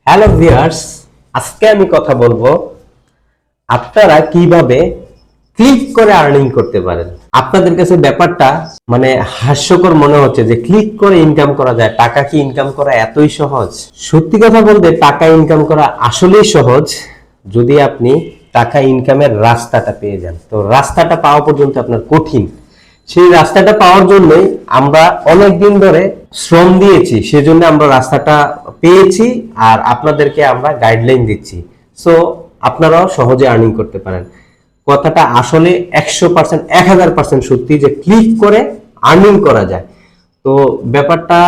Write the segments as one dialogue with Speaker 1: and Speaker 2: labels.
Speaker 1: Hello viewers, আজকে আমি কথা বলবো আপনারা কিভাবে ক্লিক করে আর্নিং করতে পারেন। আপনাদের কাছে ব্যাপারটা হাস্যকর মনে হচ্ছে যে ক্লিক করে ইনকাম করা যায়, টাকা কি ইনকাম করা এতই সহজ? সত্যি কথা বলতে টাকা ইনকাম করা আসলেই সহজ যদি আপনি টাকা ইনকামের রাস্তাটা পেয়ে যান। তো রাস্তাটা পাওয়া পর্যন্ত আপনার কঠিন। সেই রাস্তাটা পাওয়ার জন্যই আমরা অনেকদিন ধরে শ্রম দিয়েছি, সেজন্য আমরা রাস্তাটা পেয়েছি আর আপনাদেরকে আমরা গাইডলাইন দিচ্ছি। সো আপনারাও সহজে আর্নিং করতে পারেন। কথাটা আসলে 100% 1000% সত্যি যে ক্লিক করে আর্নিং করা যায়। তো ব্যাপারটা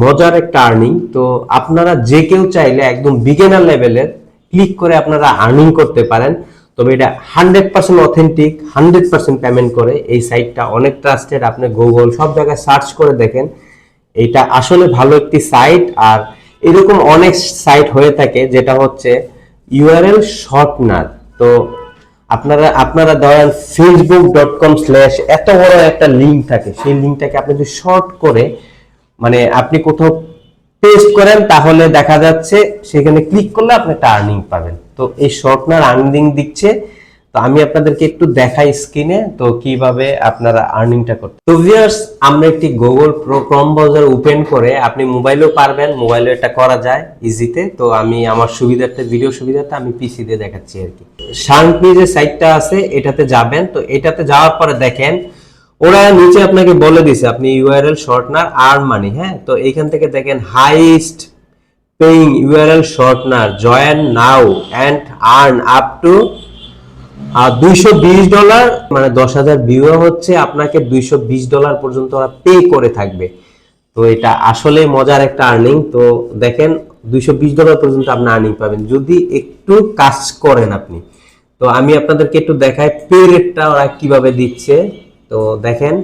Speaker 1: মজার একটা আর্নিং। তো আপনারা যে কেউ চাইলে একদম বিগিনার লেভেলের ক্লিক করে আপনারা আর্নিং করতে পারেন। তবে এটা 100% অথেন্টিক, 100% পেমেন্ট করে। এই সাইটটা অনেক ট্রাস্টেড। আপনি গুগল সব জায়গায় সার্চ করে দেখেন, এটা আসলে ভালো একটি সাইট। আর এরকম অনেক সাইট হয়ে থাকে যেটা হচ্ছে ইউআরএল শর্টনার। তো আপনারা ধরেন facebook.com/ এত বড় একটা লিঙ্ক থাকে, সেই লিঙ্কটাকে আপনি যদি শর্ট করে আপনি কোথাও পেস্ট করেন তাহলে দেখা যাচ্ছে সেখানে ক্লিক করলে আপনি একটা আর্নিং পাবেন। তো এই শর্টনার আর্নিং দিচ্ছে। তো আমি আপনাদেরকে একটু দেখাই স্ক্রিনে তো কিভাবে আপনারা আর্নিংটা করতে। তো ভিউয়ার্স, আমরা একটি গুগল ক্রোম ব্রাউজার ওপেন করে, আপনি মোবাইলেও পারবেন, মোবাইলে এটা করা যায় ইজিতে। তো আমি আমার সুবিধার্থে, ভিডিও সুবিধার্থে আমি পিসি দিয়ে দেখাচ্ছি আর কি। শার্পনি যে সাইটটা আছে এটাতে যাবেন। তো এটাতে যাওয়ার পরে দেখেন ওরা নিচে আপনাকে বলে দিছে আপনি ইউআরএল শর্টনার আর্ন মানি। হ্যাঁ, তো এইখান থেকে দেখেন highest paying URL shortener, join now and earn up to $220, 10,000 view হচ্ছে আপনাকে $220 পর্যন্ত ওরা পে করে থাকবে। তো এটা আসলে মজার একটা আর্নিং। তো দেখেন $220 পর্যন্ত আপনি আর্নিং পাবেন যদি একটু কাজ করেন আপনি। তো আমি আপনাদেরকে একটু দেখাই পে রেটটা ওরা কিভাবে দিচ্ছে। তো দেখেন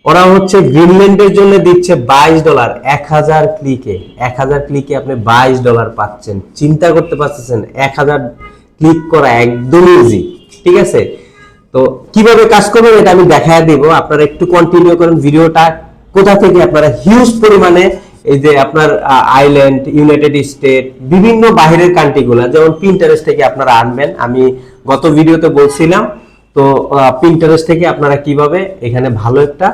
Speaker 1: ওরা হচ্ছে গ্রিনল্যান্ডের জন্য দিচ্ছে $22। 1000 ক্লিকে, 1000 ক্লিকে আপনি $22 পাচ্ছেন। চিন্তা করতে পারতেছেন 1000 ক্লিক করা একদম ইজি। ঠিক আছে, তো কিভাবে কাজ করবেন এটা আমি দেখায় দিব। আপনারা একটু কন্টিনিউ করেন ভিডিওটা। কোথা থেকে আপনারা হিউজ পরিমাণে এই যে আপনার আইল্যান্ড, ইউনাইটেড স্টেট, বিভিন্ন বাইরের কান্ট্রিগুলো যেমন পিন্টারেস্ট থেকে আপনারা আনবেন। আমি গত ভিডিওতে বলছিলাম। তো পিন্টারেস্ট থেকে আপনারা কিভাবে এখানে ভালো একটা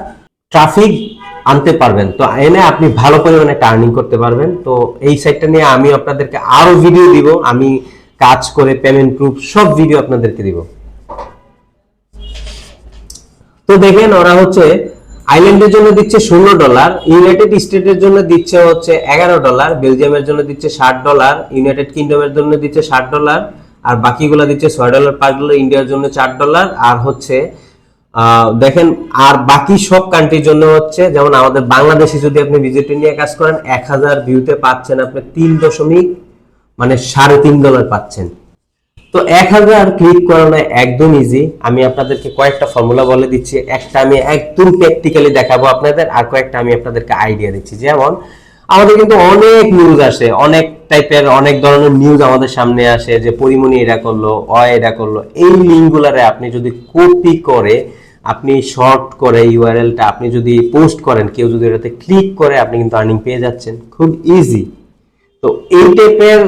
Speaker 1: ট্রাফিক আনতে পারবেন, তো এনে আপনি ভালো পরিমাণে একটা আর্নিং করতে পারবেন। তো এই সাইটটা নিয়ে আমি আপনাদেরকে আরো ভিডিও দিব, আমি কাজ করে পেমেন্ট প্রুফ সব ভিডিও আপনাদেরকে দিব। তো দেখেন ওরা হচ্ছে আইল্যান্ডের জন্য দিচ্ছে $16, ইউনাইটেড স্টেটের জন্য দিচ্ছে হচ্ছে $11, বেলজিয়ামের জন্য দিচ্ছে $60, ইউনাইটেড কিংডমের জন্য দিচ্ছে $60, আর বাকিগুলো দিচ্ছে $6, $5, ইন্ডিয়ার জন্য $4, আর হচ্ছে দেখেন আর বাকি সব কান্ট্রির জন্য হচ্ছে, যেমন আমাদের বাংলাদেশে যদি আপনি ভিজিটর নিয়ে কাজ করেন 1000 ভিউতে পাচ্ছেন আপনি 3.3 পাচ্ছেন। তো 1000 ক্লিক করানো একদম ইজি। আমি আপনাদেরকে কয়েকটা ফর্মুলা বলে দিচ্ছি, একটা আমি একদম প্র্যাকটিক্যালি দেখাবো আপনাদের, আর কয়েকটা আমি আপনাদেরকে আইডিয়া দিচ্ছি। যেমন আমাদের কিন্তু অনেক নিউজ আসে, অনেক টাইপের অনেক ধরনের নিউজ আমাদের সামনে আসে যে পরিমণি এটা করলো, এটা করলো। এই লিঙ্কগুলারে আপনি যদি কপি করে আপনি শর্ট করে ইউআরএলটা আপনি যদি পোস্ট করেন, কেউ যদি এটাতে ক্লিক করে আপনি কিন্তু আর্নিং পেয়ে যাচ্ছেন খুব ইজি। তো এই টাইপের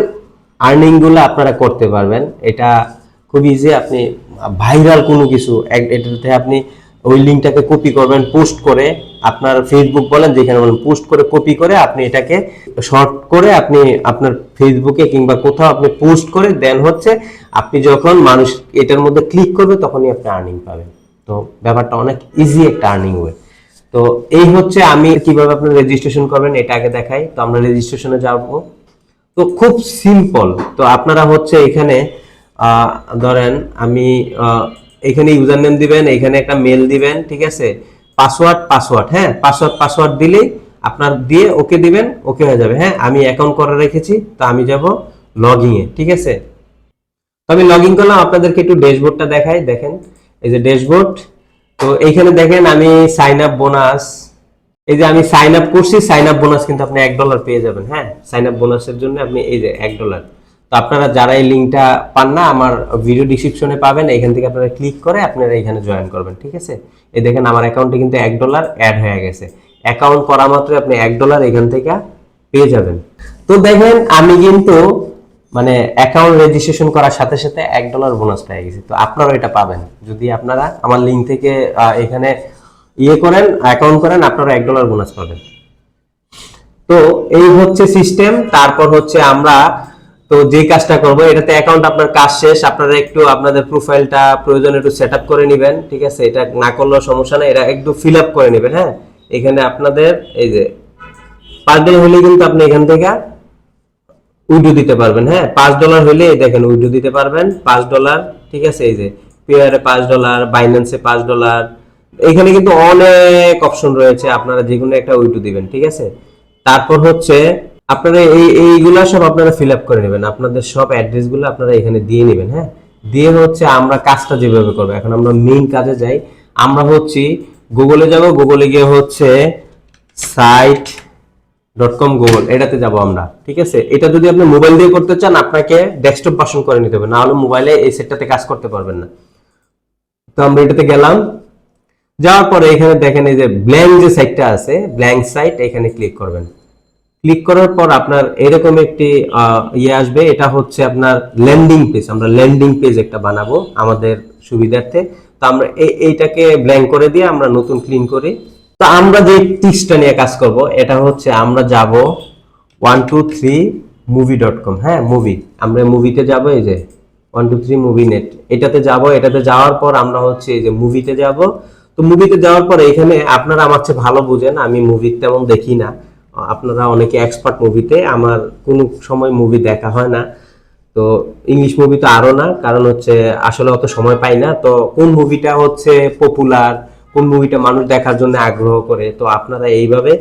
Speaker 1: আর্নিং গুলো আপনারা করতে পারবেন, এটা খুব ইজি। আপনি ভাইরাল কোনো কিছু এটাতে আপনি ওই লিঙ্কটাকে কপি করবেন, পোস্ট করে আপনার ফেসবুক বলেন যেখানে বলেন, পোস্ট করে কপি করে আপনি এটাকে শর্ট করে আপনি আপনার ফেসবুকে কিংবা কোথাও আপনি পোস্ট করে দেন হচ্ছে আপনি যখন মানুষ এটার মধ্যে ক্লিক করবে তখনই আপনি আর্নিং পাবেন। তো ব্যাপারটা অনেক ইজি একটা আর্নিং ওয়ে। তো এই হচ্ছে আমি কিভাবে আপনি রেজিস্ট্রেশন করবেন এটা আগে দেখাই। তো আমরা রেজিস্ট্রেশনে যাবো। তো খুব সিম্পল। তো আপনারা হচ্ছে এখানে ধরেন আমি এখানে ইউজার নেম দিবেন, এখানে একটা মেল দিবেন, ঠিক আছে, পাসওয়ার্ড হ্যাঁ, পাসওয়ার্ড দিলেই আপনার দিয়ে ওকে দিবেন, ওকে হয়ে যাবে। হ্যাঁ, আমি অ্যাকাউন্ট করে রেখেছি, তো আমি যাব লগইন এ। ঠিক আছে, তো আমি লগইন করলাম। আপনাদেরকে একটু ড্যাশবোর্ডটা দেখাই। দেখেন এই যে ড্যাশবোর্ড। তো এইখানে দেখেন আমি সাইন আপ বোনাস, এই যে আমি সাইন আপ করছি, সাইন আপ বোনাস কিন্তু আপনি $1 পেয়ে যাবেন। হ্যাঁ, সাইন আপ বোনাসের জন্য আপনি এই যে $1। তো আপনারা যারা এই লিঙ্কটা পান না, আমার ভিডিও ডেসক্রিপশনে পাবেন, এখান থেকে আপনারা ক্লিক করে আপনারা এখানে জয়েন করবেন। ঠিক আছে, এই দেখেন আমার অ্যাকাউন্টে কিন্তু $1 অ্যাড হয়ে গেছে। অ্যাকাউন্ট করা মাত্র আপনি $1 এখান থেকে পেয়ে যাবেন। তো তো দেখেন আমি কিন্তু মানে অ্যাকাউন্ট রেজিস্ট্রেশন করার সাথে সাথে $1 বোনাস পেয়ে গেছি। তো আপনারাও এটা পাবেন যদি আপনারা আমার লিঙ্ক থেকে এখানে করেন, অ্যাকাউন্ট করেন, আপনারা $1 বোনাস পাবেন। তো এই হচ্ছে সিস্টেম। তারপর হচ্ছে আমরা তো যে কাজটা করব, এটাতে অ্যাকাউন্ট আপনার কাজ শেষ, আপনারা একটু আপনাদের প্রোফাইলটা প্রয়োজন একটু সেট আপ করে নেবেন, ঠিক আছে? এটা না করলেও সমস্যা নেই, এটা একটু ফিল আপ করে নেবেন। হ্যাঁ, এখানে আপনাদের এই যে $5 হলে কিন্তু আপনি এখান থেকে উইড্রো দিতে পারবেন। হ্যাঁ, $5 হলে দেখেন উইড্রো দিতে পারবেন $5, ঠিক আছে? এই যে পেয়ারে $5, বাইন্যান্সে $5, এখানে কিন্তু অনেক অপশন রয়েছে, আপনারা যে কোনো একটা উইড্রো দিবেন, ঠিক আছে? তারপর হচ্ছে আপনারা এইগুলা সব আপনারা ফিল আপ করে নেবেন, আপনাদের সব অ্যাড্রেস গুলো আপনারা এখানে দিয়ে নেবেন। হ্যাঁ, দিয়ে হচ্ছে আমরা কাজটা যেভাবে করবো, এখন আমরা মেইন কাজে যাই। আমরা হচ্ছে গুগলে যাব, গুগলে গিয়ে হচ্ছে site.com গুগল, এটাতে যাব আমরা, ঠিক আছে? এটা যদি আপনি মোবাইল দিয়ে করতে চান আপনাকে ডেস্কটপ ভার্সন করে নিতে হবে, না হলে মোবাইলে এই সেটটাতে কাজ করতে পারবেন না। তো আমরা এটাতে গেলাম, যাওয়ার পরে এখানে দেখেন এই যে ব্ল্যাঙ্ক যে সাইটটা আছে, ব্ল্যাঙ্ক সাইট, এখানে ক্লিক করবেন। ক্লিক করার পর আপনার এরকম একটি আসবে, এটা হচ্ছে আপনার ল্যান্ডিং পেজ। আমরা ল্যান্ডিং পেজ একটা বানাবো আমাদের সুবিধার্থে। তো আমরা এইটাকে ব্ল্যাঙ্ক করে দিয়ে আমরা নতুন ক্লিন করি। তো আমরা যে টিক্সটা নিয়ে কাজ করব, এটা হচ্ছে আমরা যাব 123movie.com। হ্যাঁ, মুভি, আমরা মুভিতে যাব, এই যে 123 মুভি নেট, এটাতে যাব। এটাতে যাওয়ার পর আমরা হচ্ছে এই যে মুভিতে যাব। তো মুভিতে যাওয়ার পরে এখানে আপনারা আমার চেয়ে ভালো বুঝেন, আমি মুভি তেমন দেখি না, আপনারা অনেকে এক্সপার্ট মুভিতে, আমার কোনো সময় মুভি দেখা হয় না। তো ইংলিশ মুভি তো আরো না, কারণ হচ্ছে আসলে অত সময় পাই না। তো কোন মুভিটা হচ্ছে পপুলার, কোন মুভিটা মানুষ দেখার জন্য আগ্রহ করে, তো আপনারা এইভাবে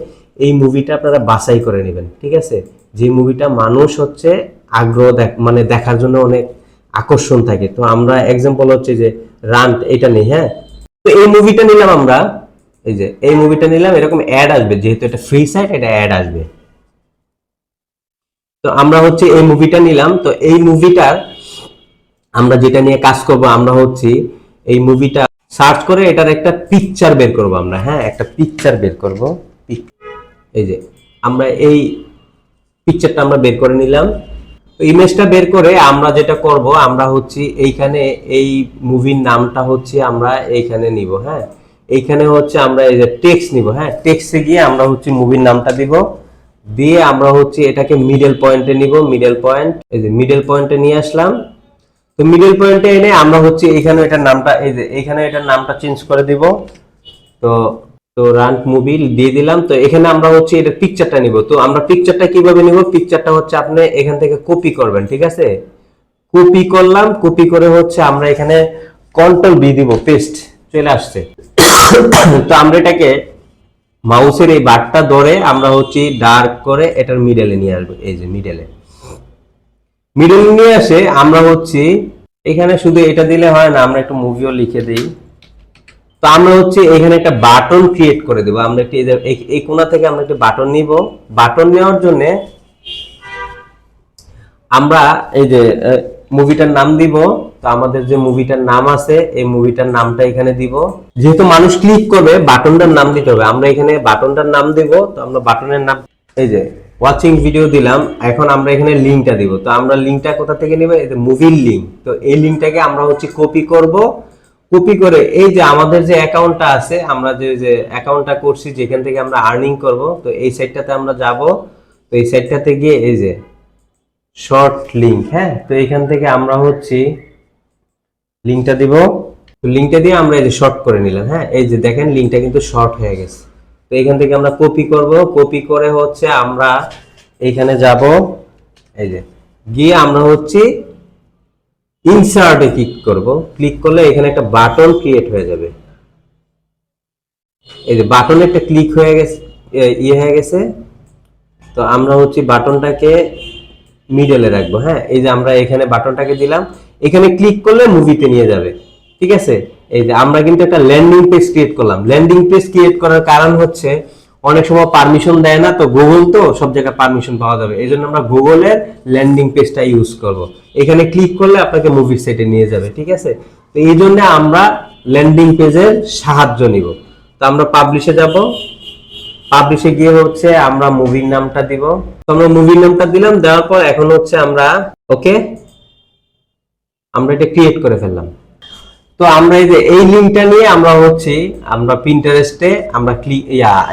Speaker 1: এই মুভিটা আপনারা বাছাই করে নেবেন, ঠিক আছে? যে মুভিটা মানুষ হচ্ছে আগ্রহ মানে দেখার জন্য অনেক আকর্ষণ থাকে। তো আমরা এক্সাম্পল হচ্ছে যে রান, এটা নেই। হ্যাঁ, তো এই মুভিটা নিলাম আমরা, এই যে এই মুভিটা নিলাম, এরকম অ্যাড আসবে, যেহেতু এটা ফ্রি সাইট, এটা অ্যাড আসবে। তো আমরা হচ্ছে এই মুভিটা নিলাম। তো এই মুভিটার আমরা যেটা নিয়ে কাজ করব, আমরা হচ্ছে এই মুভিটা সার্চ করে এটার একটা পিকচার বের করব আমরা। হ্যাঁ, একটা পিকচার বের করব। এই যে আমরা এই পিকচারটা আমরা বের করে নিলাম। তো ইমেজটা বের করে আমরা যেটা করব, আমরা হচ্ছে এইখানে এই মুভির নামটা হচ্ছে আমরা এইখানে নিব। হ্যাঁ, এইখানে হচ্ছে আমরা এই যে টেক্সট নিব। হ্যাঁ, টেক্সটে গিয়ে আমরা হচ্ছে মুভির নামটা দিব, দিয়ে আমরা হচ্ছে এটাকে মিডল পয়েন্টে নিব। মিডল পয়েন্ট, এই যে মিডল পয়েন্টে নিয়ে আসলাম। তো মিডল পয়েন্টে এনে আমরা হচ্ছে এখানে এটার নামটা, এই যে এখানে এটার নামটা চেঞ্জ করে দিব। তো তো রান মুভি দিয়ে দিলাম। তো এখানে আমরা হচ্ছে এটা পিকচারটা নিব। তো আমরা পিকচারটা কিভাবে নিব, পিকচারটা হচ্ছে আপনি এখান থেকে কপি করবেন, ঠিক আছে? কপি করলাম, কপি করে হচ্ছে আমরা এখানে কন্ট্রোল বি দিব, পেস্ট চলে আসছে। তো আমরা এটাকে মাউসের এই বারটা ধরে আমরা হচ্ছে ডার্ক করে এটার মিডলে নিয়ে আসবো। এই যে মিডলে নিয়ে আসে আমরা হচ্ছে এখানে শুধু এটা দিলে হয় না, আমরা একটু মুভিও লিখে দিই। তো আমরা হচ্ছে এখানে একটা বাটন ক্রিয়েট করে দেবো। আমরা একটি এই কোণা থেকে আমরা একটা বাটন নিব। বাটন নেওয়ার জন্য আমরা এই যে মুভিটার নাম দিব। তো আমাদের যে মুভিটার নাম আছে, এই মুভিটার নামটা এখানে দিব। যেহেতু মানুষ ক্লিক করবে, বাটনটার নাম দিতে হবে। আমরা এখানে বাটনটার নাম দিব। তো আমরা বাটনের নাম এই যে ওয়াচিং ভিডিও দিলাম। এখন আমরা এখানে লিংকটা দিব। তো আমরা লিংকটা কোথা থেকে নিব, এই যে মুভির লিংক। তো এই লিংকটাকে আমরা হচ্ছে কপি করব। কপি করে এই যে আমাদের যে অ্যাকাউন্টটা আছে, আমরা যে অ্যাকাউন্টটা করছি, যেখান থেকে আমরা আর্নিং করব, তো এই সাইটটাতে আমরা যাব। তো এই সাইটটাতে গিয়ে এই যে শর্ট লিংক, হ্যাঁ, তো এখান থেকে আমরা হচ্ছে লিংকটা দিব। তো লিংকটা দিয়ে আমরা এই যে শর্ট করে নিলাম। হ্যাঁ, এই যে দেখেন লিংকটা কিন্তু শর্ট হয়ে গেছে। তো এখান থেকে আমরা কপি করব। কপি করে হচ্ছে আমরা এইখানে যাব, এই যে গিয়ে আমরা হচ্ছে ইনসার্টে ক্লিক করব। ক্লিক করলে এখানে একটা বাটন ক্রিয়েট হয়ে যাবে। এই যে বাটনে একটা ক্লিক হয়ে গেছে, হয়ে গেছে। তো আমরা হচ্ছে বাটনটাকে মিডলে রাখবো। হ্যাঁ, এই যে আমরা এখানে বাটনটাকে দিলাম, এখানে ক্লিক করলে মুভিতে নিয়ে যাবে, ঠিক আছে? এই যে আমরা কিন্তু একটা ল্যান্ডিং পেজ ক্রিয়েট করলাম। ল্যান্ডিং পেজ ক্রিয়েট করার কারণ হচ্ছে অনেক সময় পারমিশন দেয় না, তো গুগল তো সব জায়গায় পারমিশন পাওয়া যাবে, এই জন্য আমরা গুগলের ল্যান্ডিং পেজটা ইউজ করব। এখানে ক্লিক করলে আপনাকে মুভি সাইটে নিয়ে যাবে, ঠিক আছে? তো এই জন্য আমরা ল্যান্ডিং পেজের সাহায্য নিব। তো আমরা পাবলিশে যাব। পাবলিশে গিয়ে হচ্ছে আমরা মুভির নামটা দিব। তো আমরা মুভির নামটা দিলাম, দেওয়ার পর এখন হচ্ছে আমরা ওকে, আমরা এটা ক্রিয়েট করে ফেললাম। তো আমরা এই যে এই লিংকটা নিয়ে আমরা পিন্টারেস্টে আমরা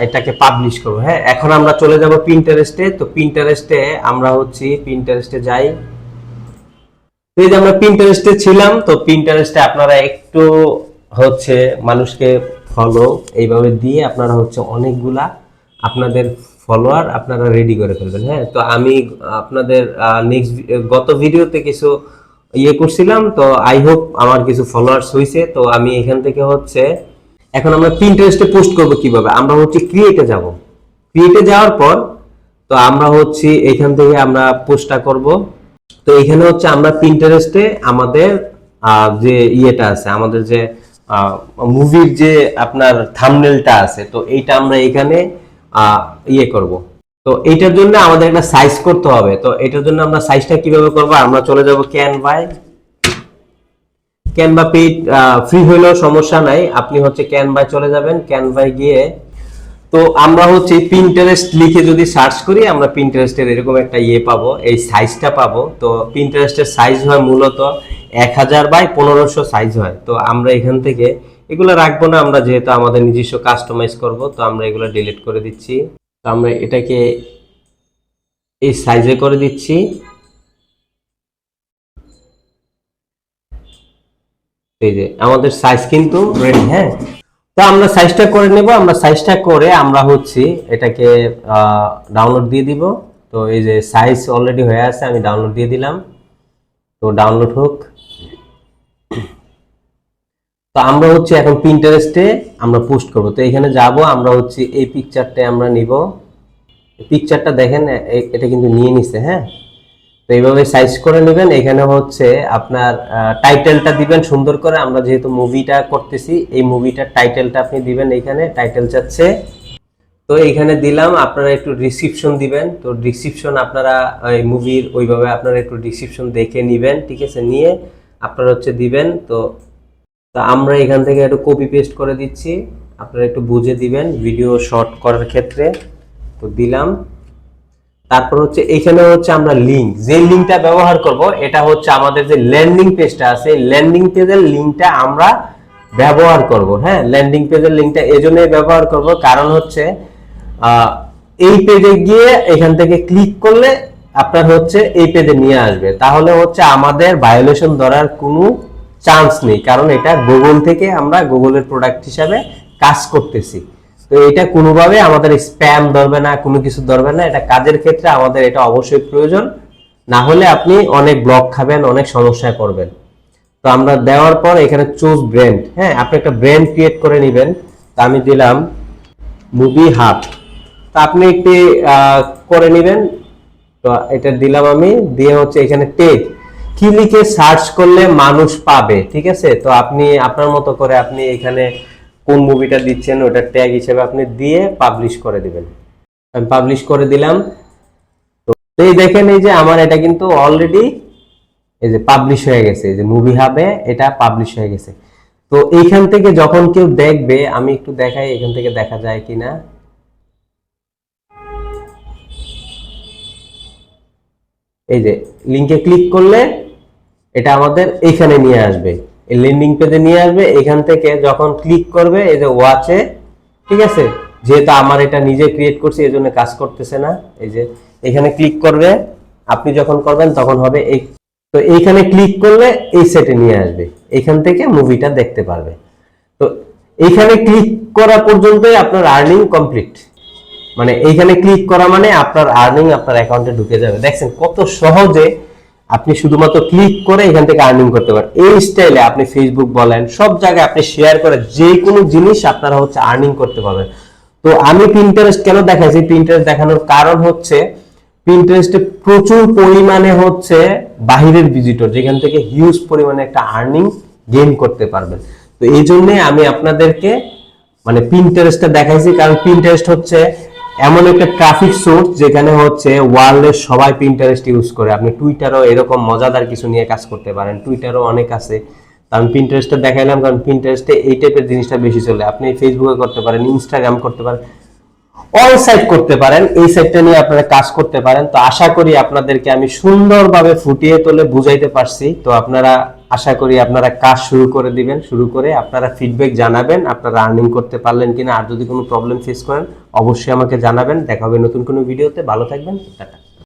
Speaker 1: এটাকে পাবলিশ করব। হ্যাঁ, এখন আমরা চলে যাব পিন্টারেস্টে। তো পিন্টারেস্টে আমরা পিন্টারেস্টে যাই। তো এই যে আমরা পিন্টারেস্টে ছিলাম, তো পিন্টারেস্টে আপনারা একটু মানুষকে ফলো এইভাবে দিয়ে আপনারা অনেকগুলা আপনাদের ফলোয়ার আপনারা রেডি করে ফেলবেন। হ্যাঁ, তো আমি আপনাদের গত ভিডিওতে কিছু করছিলাম, তো আই হোপ আমার কিছু ফলোয়ার্স হয়েছে। তো আমি এখান থেকে এখন আমরা পিন্টারেস্টে পোস্ট করব কিভাবে, আমরা ক্রিয়েটে যাব। ক্রিয়েটে যাওয়ার পর তো আমরা এখান থেকে আমরা পোস্টটা করব। তো এখানে আমরা পিন্টারেস্টে আমাদের যে ইয়েটা আছে, আমাদের যে মুভির যে আপনার থাম্বনেলটা আছে, তো এইটা আমরা এখানে করব। তো এইটার জন্য আমাদের একটা সাইজ করতে হবে। তো এটার জন্য আমরা সাইজটা কিভাবে করব, আমরা চলে যাব ক্যানভা পেজ ফ্রি হইলেও সমস্যা নাই, আপনি ক্যানভায় চলে যাবেন। ক্যানভায় গিয়ে তো আমরা পিন্টারেস্ট লিখে যদি সার্চ করি, আমরা পিন্টারেস্টের এরকম একটা পাবো, এই সাইজটা পাবো। তো পিন্টারেস্টের সাইজ হয় মূলত 1000x1500 সাইজ হয়। তো আমরা এখান থেকে এগুলো রাখবো না, আমরা যেহেতু আমাদের নিজস্ব কাস্টমাইজ করব, তো আমরা এগুলো ডিলিট করে দিচ্ছি। তো আমরা এটাকে এই সাইজে করে দিচ্ছি। এই যে আমাদের সাইজ কিন্তু রেডি। হ্যাঁ, তো আমরা সাইজটা করে নেব। আমরা সাইজটা করে আমরা এটাকে ডাউনলোড দিয়ে দিব। তো এই যে সাইজ অলরেডি হয়ে আছে, আমি ডাউনলোড দিয়ে দিলাম। তো ডাউনলোড হোক। তো আমরা এখন পিন্টারেস্টে আমরা পোস্ট করব। তো এখানে যাব, আমরা এই পিকচারটা আমরা নিব। পিকচারটা দেখেন, এটা কিন্তু নিয়ে নিছে। হ্যাঁ, তো এইভাবে সাইজ করে নেবেন। এখানে আপনার টাইটেলটা দিবেন সুন্দর করে। আমরা যেহেতু মুভিটা করতেছি, এই মুভিটার টাইটেলটা আপনি দিবেন। এখানে টাইটেল চাচ্ছে, তো এইখানে দিলাম। আপনারা একটু ডিসক্রিপশন দিবেন। তো ডিসক্রিপশন আপনারা এই মুভির ওইভাবে আপনারা একটু ডিসক্রিপশন দেখে নেবেন, ঠিক আছে? নিয়ে আপনারা দিবেন। তো আমরা এখান থেকে একটু কপি পেস্ট করে দিচ্ছি, আপনারা একটু বুঝে দিবেন ভিডিও শর্ট করার ক্ষেত্রে। তো দিলাম। তারপর এখানে আমরা লিংক, যে লিংকটা ব্যবহার করব, এটা আমাদের যে ল্যান্ডিং পেজটা আছে, ল্যান্ডিং পেজের লিংকটা আমরা ব্যবহার করব। হ্যাঁ, ল্যান্ডিং পেজের লিংকটা এজন্যই ব্যবহার করব, কারণ এই পেজে গিয়ে এখান থেকে ক্লিক করলে আপনার এই পেজে নিয়ে আসবে। তাহলে আমাদের ভায়োলেশন ধরার কোনো চান্স নেই, কারণ এটা গুগল থেকে আমরা গুগলের প্রোডাক্ট হিসাবে কাজ করতেছি। তো এটা কোনোভাবে আমাদের স্প্যাম ধরবে না, কোনো কিছু ধরবে না। এটা কাজের ক্ষেত্রে আমাদের এটা অবশ্যই প্রয়োজন, না হলে আপনি অনেক ব্লক খাবেন, অনেক সমস্যায় পড়বেন। তো আমরা দেওয়ার পর এখানে চুজ ব্র্যান্ড। হ্যাঁ, আপনি একটা ব্র্যান্ড ক্রিয়েট করে নেবেন। তো আমি দিলাম মুভি হাব। তো আপনি একটি করে নেবেন। তো এটা দিলাম আমি, দিয়ে এখানে পেজ কি লিখে সার্চ করলে মানুষ পাবে, ঠিক আছে? তো আপনি আপনার মতো করে আপনি এখানে কোন মুভিটা দিচ্ছেন ওটা ট্যাগ হিসেবে আপনি দিয়ে পাবলিশ করে দিবেন। আমি পাবলিশ করে দিলাম। তো এই দেখেন, এই যে আমার এটা কিন্তু অলরেডি এই যে পাবলিশ হয়ে গেছে, এই যে মুভি হাবে এটা পাবলিশ হয়ে গেছে। তো এইখান থেকে যখন কেউ দেখবে, আমি একটু দেখাই এখান থেকে দেখা যায় কিনা। এই যে লিংকে ক্লিক করলে এটা আমাদের এখানে নিয়ে আসবে, এই ল্যান্ডিং পেজে নিয়ে আসবে। এখান থেকে যখন ক্লিক করবে, এই যে ওয়াচে, ঠিক আছে? যেহেতু আমার এটা নিজে ক্রিয়েট করছি, এজন্য কাজ করতেছে না। এই যে এখানে ক্লিক করবে, আপনি যখন করবেন তখন হবে এই। তো এইখানে ক্লিক করলে এই সেটে নিয়ে আসবে, এখান থেকে মুভিটা দেখতে পারবে। তো এইখানে ক্লিক করা পর্যন্তই আপনার আর্নিং কমপ্লিট। মানে এইখানে ক্লিক করা মানে আপনার আর্নিং আপনার অ্যাকাউন্টে ঢুকে যাবে। দেখছেন কত সহজে আপনি শুধুমাত্র ক্লিক করে এখান থেকে আর্নিং করতে পারেন। এই স্টাইলে আপনি ফেসবুক বলেন, সব জায়গায় আপনি শেয়ার করে যে কোনো জিনিস আপনারা আর্নিং করতে পারবেন। তো আমি পিন্টারেস্ট কেন দেখাইছি, পিন্টারেস্ট দেখানোর কারণ পিন্টারেস্টে প্রচুর পরিমাণে বাহিরের ভিজিটর, যেখান থেকে হিউজ পরিমাণে একটা আর্নিং গেইন করতে পারবেন। তো এই জন্য আমি আপনাদেরকে মানে পিন্টারেস্টটা দেখাইছি, কারণ পিন্টারেস্ট এমন একটা ট্রাফিক সোর্স যেখানে ওয়ার্ল্ডের সবাই পিন্টারেস্ট ইউজ করে। আপনি টুইটারও এরকম মজাদার কিছু নিয়ে কাজ করতে পারেন, টুইটারও অনেক আছে। আমি পিন্টারেস্টটা দেখাইলাম, কারণ পিন্টারেস্টে এই টাইপের জিনিসটা বেশি চলে। আপনি ফেসবুকে করতে পারেন, ইনস্টাগ্রাম করতে পারেন, অল সাইড করতে পারেন, এই সাইডটা নিয়ে আপনারা কাজ করতে পারেন। তো আশা করি আপনাদেরকে আমি সুন্দরভাবে ফুটিয়ে তোলে বুঝাইতে পারছি। তো আপনারা আশা করি আপনারা কাজ শুরু করে দিবেন, শুরু করে আপনারা ফিডব্যাক জানাবেন আপনারা আর্নিং করতে পারলেন কিনা। আর যদি কোনো প্রবলেম ফেস করেন অবশ্যই আমাকে জানাবেন। দেখা হবে নতুন কোনো ভিডিওতে। ভালো থাকবেন, টাটা।